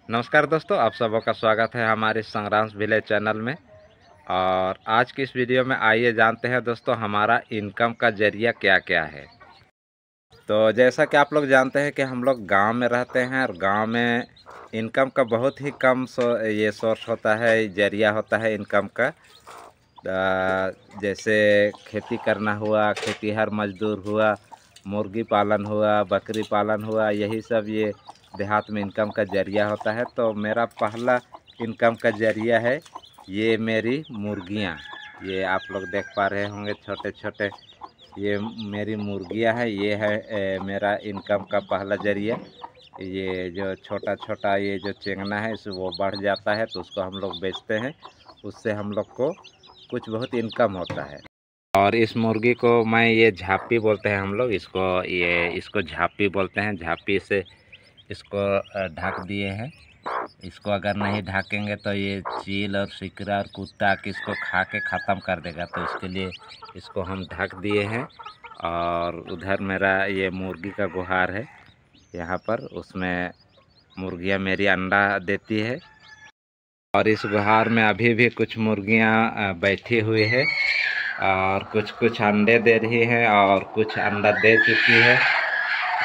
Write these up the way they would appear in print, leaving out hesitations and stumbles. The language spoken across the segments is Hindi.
नमस्कार दोस्तों, आप सबों का स्वागत है हमारे संग्राम्स विलेज चैनल में। और आज की इस वीडियो में आइए जानते हैं दोस्तों हमारा इनकम का ज़रिया क्या क्या है। तो जैसा कि आप लोग जानते हैं कि हम लोग गांव में रहते हैं और गांव में इनकम का बहुत ही कम ये सोर्स होता है, ज़रिया होता है इनकम का। जैसे खेती करना हुआ, खेतीहर मजदूर हुआ, मुर्गी पालन हुआ, बकरी पालन हुआ, यही सब ये देहात में इनकम का ज़रिया होता है। तो मेरा पहला इनकम का ज़रिया है ये मेरी मुर्गियाँ। ये आप लोग देख पा रहे होंगे छोटे छोटे, ये मेरी मुर्गियाँ हैं। ये है मेरा इनकम का पहला ज़रिया। ये जो छोटा छोटा ये जो चेंगना है इस वो बढ़ जाता है तो उसको हम लोग बेचते हैं, उससे हम लोग को कुछ बहुत इनकम होता है। और इस मुर्गी को मैं ये झापी बोलते हैं हम लोग इसको, ये इसको झापी बोलते हैं। झापी से इसको ढक दिए हैं। इसको अगर नहीं ढकेंगे तो ये चील और सिकरा और कुत्ता आके इसको खा के ख़त्म कर देगा, तो इसके लिए इसको हम ढक दिए हैं। और उधर मेरा ये मुर्गी का गुहार है, यहाँ पर उसमें मुर्गियाँ मेरी अंडा देती है। और इस गुहार में अभी भी कुछ मुर्गियाँ बैठी हुई है और कुछ कुछ अंडे दे रही है और कुछ अंडा दे चुकी है।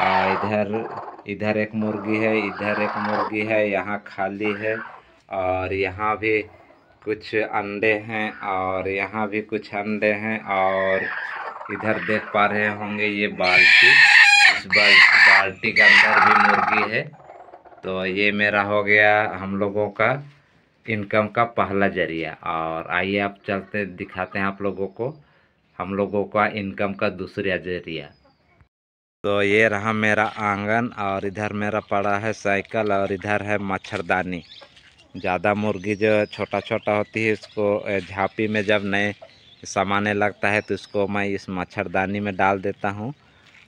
और इधर इधर एक मुर्गी है, इधर एक मुर्गी है, यहाँ खाली है। और यहाँ भी कुछ अंडे हैं और यहाँ भी कुछ अंडे हैं। और इधर देख पा रहे होंगे ये बाल्टी, इस बाल्टी के अंदर भी मुर्गी है। तो ये मेरा हो गया हम लोगों का इनकम का पहला ज़रिया। और आइए आप चलते दिखाते हैं आप लोगों को हम लोगों का इनकम का दूसरा ज़रिया। तो ये रहा मेरा आंगन और इधर मेरा पड़ा है साइकिल और इधर है मच्छरदानी। ज़्यादा मुर्गी जो छोटा छोटा होती है इसको झांपी में जब नए समाने लगता है तो इसको मैं इस मच्छरदानी में डाल देता हूँ।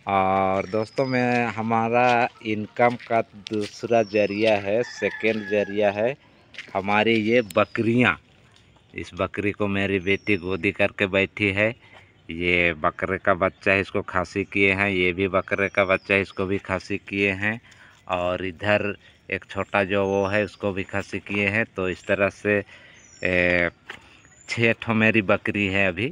और दोस्तों मैं हमारा इनकम का दूसरा ज़रिया है, सेकंड ज़रिया है हमारी ये बकरियाँ। इस बकरी को मेरी बेटी गोदी करके बैठी है। ये बकरे का बच्चा है, इसको खांसी किए हैं। ये भी बकरे का बच्चा है, इसको भी खांसी किए हैं। और इधर एक छोटा जो वो है उसको भी खांसी किए हैं। तो इस तरह से 6 ठो मेरी बकरी है अभी।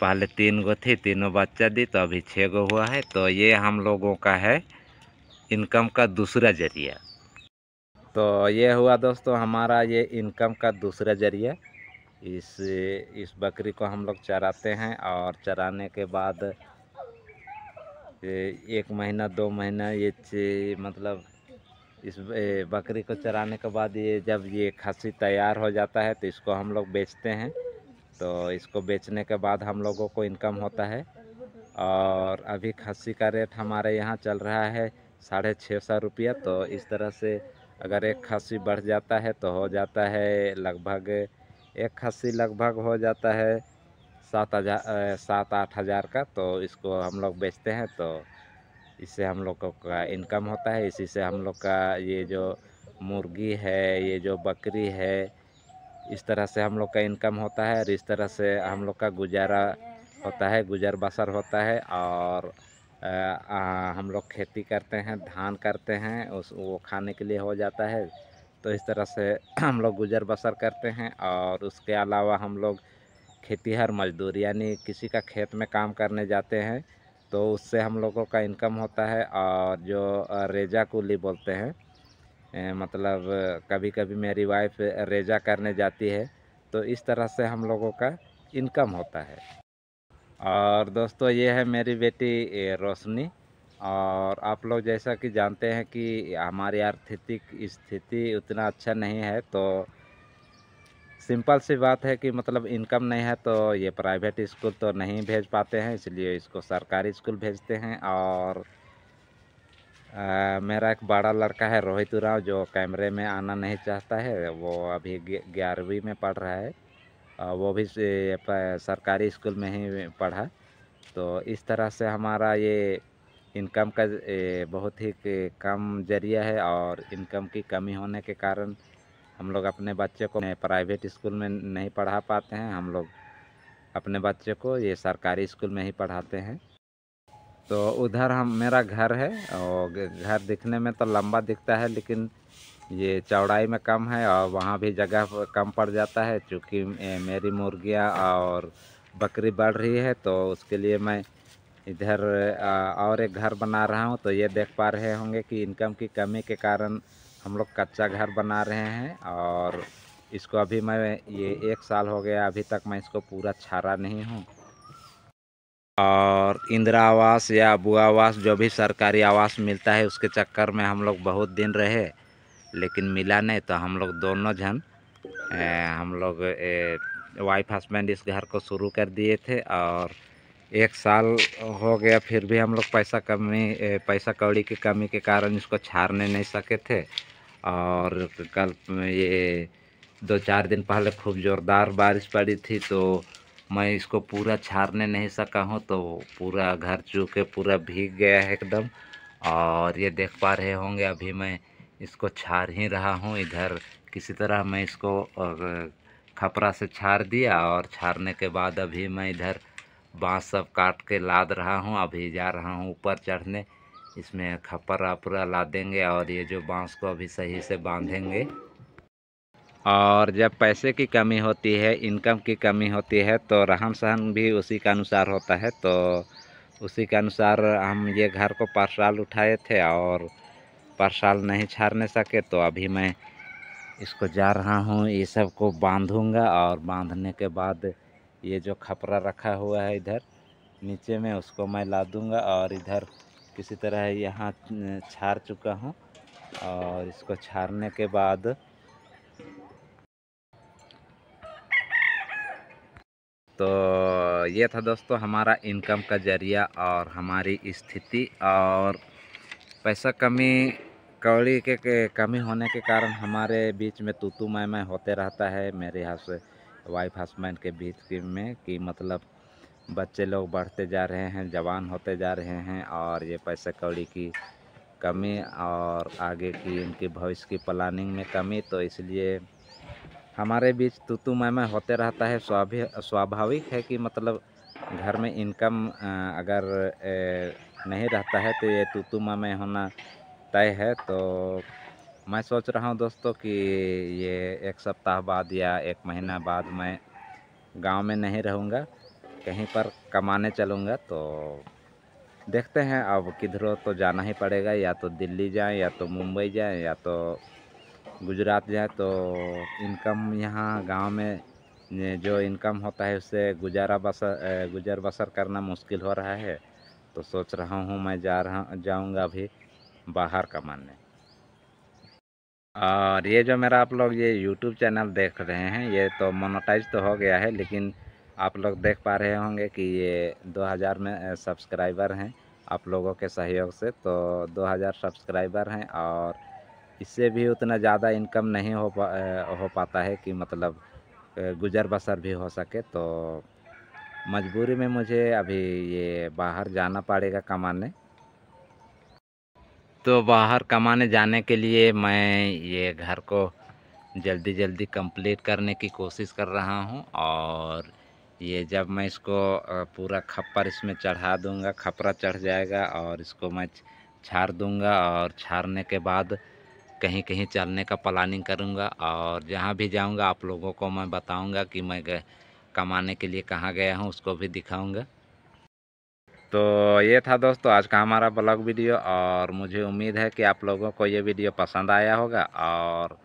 पहले 3 गो थी, तीनों बच्चा दी, तो अभी 6 गो हुआ है। तो ये हम लोगों का है इनकम का दूसरा ज़रिया। तो ये हुआ दोस्तों हमारा ये इनकम का दूसरा ज़रिया। इस बकरी को हम लोग चराते हैं और चराने के बाद 1 महीना 2 महीना मतलब इस बकरी को चराने के बाद ये जब ये खस्सी तैयार हो जाता है तो इसको हम लोग बेचते हैं। तो इसको बेचने के बाद हम लोगों को इनकम होता है। और अभी खस्सी का रेट हमारे यहाँ चल रहा है 650 रुपया। तो इस तरह से अगर एक खस्सी बढ़ जाता है तो हो जाता है लगभग, एक खस्सी लगभग हो जाता है 7-8 हज़ार का। तो इसको हम लोग बेचते हैं तो इससे हम लोगों का इनकम होता है। इसी से हम लोग का ये जो मुर्गी है, ये जो बकरी है, इस तरह से हम लोग का इनकम होता है। और इस तरह से हम लोग का गुजारा होता है, गुजर बसर होता है। और हम लोग खेती करते हैं, धान करते हैं, उस वो खाने के लिए हो जाता है। तो इस तरह से हम लोग गुजर बसर करते हैं। और उसके अलावा हम लोग खेतीहर मजदूर यानी किसी का खेत में काम करने जाते हैं तो उससे हम लोगों का इनकम होता है। और जो रेजा कुली बोलते हैं, मतलब कभी कभी मेरी वाइफ रेजा करने जाती है, तो इस तरह से हम लोगों का इनकम होता है। और दोस्तों ये है मेरी बेटी रोशनी। और आप लोग जैसा कि जानते हैं कि हमारी आर्थिक स्थिति उतना अच्छा नहीं है, तो सिंपल सी बात है कि मतलब इनकम नहीं है तो ये प्राइवेट स्कूल तो नहीं भेज पाते हैं, इसलिए इसको सरकारी स्कूल भेजते हैं। और मेरा एक बड़ा लड़का है रोहित उरांव जो कैमरे में आना नहीं चाहता है, वो अभी 11वीं में पढ़ रहा है। वो भी सरकारी स्कूल में ही पढ़ा। तो इस तरह से हमारा ये इनकम का बहुत ही कम ज़रिया है। और इनकम की कमी होने के कारण हम लोग अपने बच्चे को प्राइवेट स्कूल में नहीं पढ़ा पाते हैं। हम लोग अपने बच्चे को ये सरकारी स्कूल में ही पढ़ाते हैं। तो उधर हम मेरा घर है और घर दिखने में तो लंबा दिखता है, लेकिन ये चौड़ाई में कम है और वहाँ भी जगह कम पड़ जाता है। चूँकि मेरी मुर्गियाँ और बकरी बढ़ रही है तो उसके लिए मैं इधर और एक घर बना रहा हूँ। तो ये देख पा रहे होंगे कि इनकम की कमी के कारण हम लोग कच्चा घर बना रहे हैं और इसको अभी मैं ये 1 साल हो गया, अभी तक मैं इसको पूरा छारा नहीं हूँ। और इंदिरा आवास या बुआ आवास जो भी सरकारी आवास मिलता है उसके चक्कर में हम लोग बहुत दिन रहे, लेकिन मिला नहीं। तो हम लोग दोनों जन हम लोग वाइफ हस्बैंड इस घर को शुरू कर दिए थे और 1 साल हो गया, फिर भी हम लोग पैसा कौड़ी की कमी के कारण इसको छारने नहीं सके थे। और कल ये 2-4 दिन पहले खूब ज़ोरदार बारिश पड़ी थी तो मैं इसको पूरा छारने नहीं सका हूँ। तो पूरा घर चूके पूरा भीग गया है एकदम। और ये देख पा रहे होंगे अभी मैं इसको छार ही रहा हूँ। इधर किसी तरह मैं इसको खपरा से छार दिया और छारने के बाद अभी मैं इधर बाँस सब काट के लाद रहा हूँ। अभी जा रहा हूँ ऊपर चढ़ने, इसमें खपरा पूरा लादेंगे और ये जो बाँस को अभी सही से बांधेंगे। और जब पैसे की कमी होती है, इनकम की कमी होती है तो रहन सहन भी उसी के अनुसार होता है। तो उसी के अनुसार हम ये घर को पार्शाल उठाए थे और पार्शाल नहीं छारने सके। तो अभी मैं इसको जा रहा हूँ, ये सब को बांधूँगा और बांधने के बाद ये जो खपरा रखा हुआ है इधर नीचे में उसको मैं ला दूँगा और इधर किसी तरह यहाँ छार चुका हूँ। और इसको छारने के बाद तो ये था दोस्तों हमारा इनकम का ज़रिया और हमारी स्थिति। और पैसा कौड़ी के कमी होने के कारण हमारे बीच में तू मैं होते रहता है, मेरे वाइफ हस्बैंड के बीच में कि मतलब बच्चे लोग बढ़ते जा रहे हैं, जवान होते जा रहे हैं और ये पैसा कौड़ी की कमी और आगे की इनकी भविष्य की प्लानिंग में कमी। तो इसलिए हमारे बीच तू मैं होते रहता है। स्वाभाविक है कि मतलब घर में इनकम अगर नहीं रहता है तो ये तू मैं होना तय है। तो मैं सोच रहा हूँ दोस्तों कि ये 1 सप्ताह बाद या 1 महीना बाद मैं गांव में नहीं रहूँगा, कहीं पर कमाने चलूँगा। तो देखते हैं अब किधरों तो जाना ही पड़ेगा, या तो दिल्ली जाएं या तो मुंबई जाएं या तो गुजरात जाए। तो इनकम यहाँ गांव में जो इनकम होता है उससे गुजर बसर करना मुश्किल हो रहा है। तो सोच रहा हूँ मैं जाऊँगा अभी बाहर कमाने। और ये जो मेरा आप लोग ये YouTube चैनल देख रहे हैं ये तो मोनेटाइज तो हो गया है, लेकिन आप लोग देख पा रहे होंगे कि ये 2000 में सब्सक्राइबर हैं आप लोगों के सहयोग से। तो 2000 सब्सक्राइबर हैं और इससे भी उतना ज़्यादा इनकम नहीं हो पाता है कि मतलब गुजर बसर भी हो सके। तो मजबूरी में मुझे अभी ये बाहर जाना पड़ेगा कमाने। तो बाहर कमाने जाने के लिए मैं ये घर को जल्दी जल्दी कंप्लीट करने की कोशिश कर रहा हूँ। और ये जब मैं इसको पूरा खप्पर इसमें चढ़ा दूँगा, खपरा चढ़ जाएगा और इसको मैं छार दूँगा। और छारने के बाद कहीं कहीं चलने का प्लानिंग करूँगा और जहाँ भी जाऊँगा आप लोगों को मैं बताऊँगा कि मैं कमाने के लिए कहाँ गया हूँ, उसको भी दिखाऊँगा। तो ये था दोस्तों आज का हमारा ब्लॉग वीडियो और मुझे उम्मीद है कि आप लोगों को ये वीडियो पसंद आया होगा। और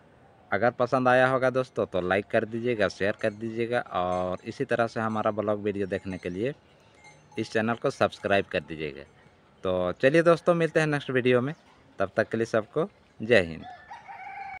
अगर पसंद आया होगा दोस्तों तो लाइक कर दीजिएगा, शेयर कर दीजिएगा और इसी तरह से हमारा ब्लॉग वीडियो देखने के लिए इस चैनल को सब्सक्राइब कर दीजिएगा। तो चलिए दोस्तों मिलते हैं नेक्स्ट वीडियो में, तब तक के लिए सबको जय हिंद।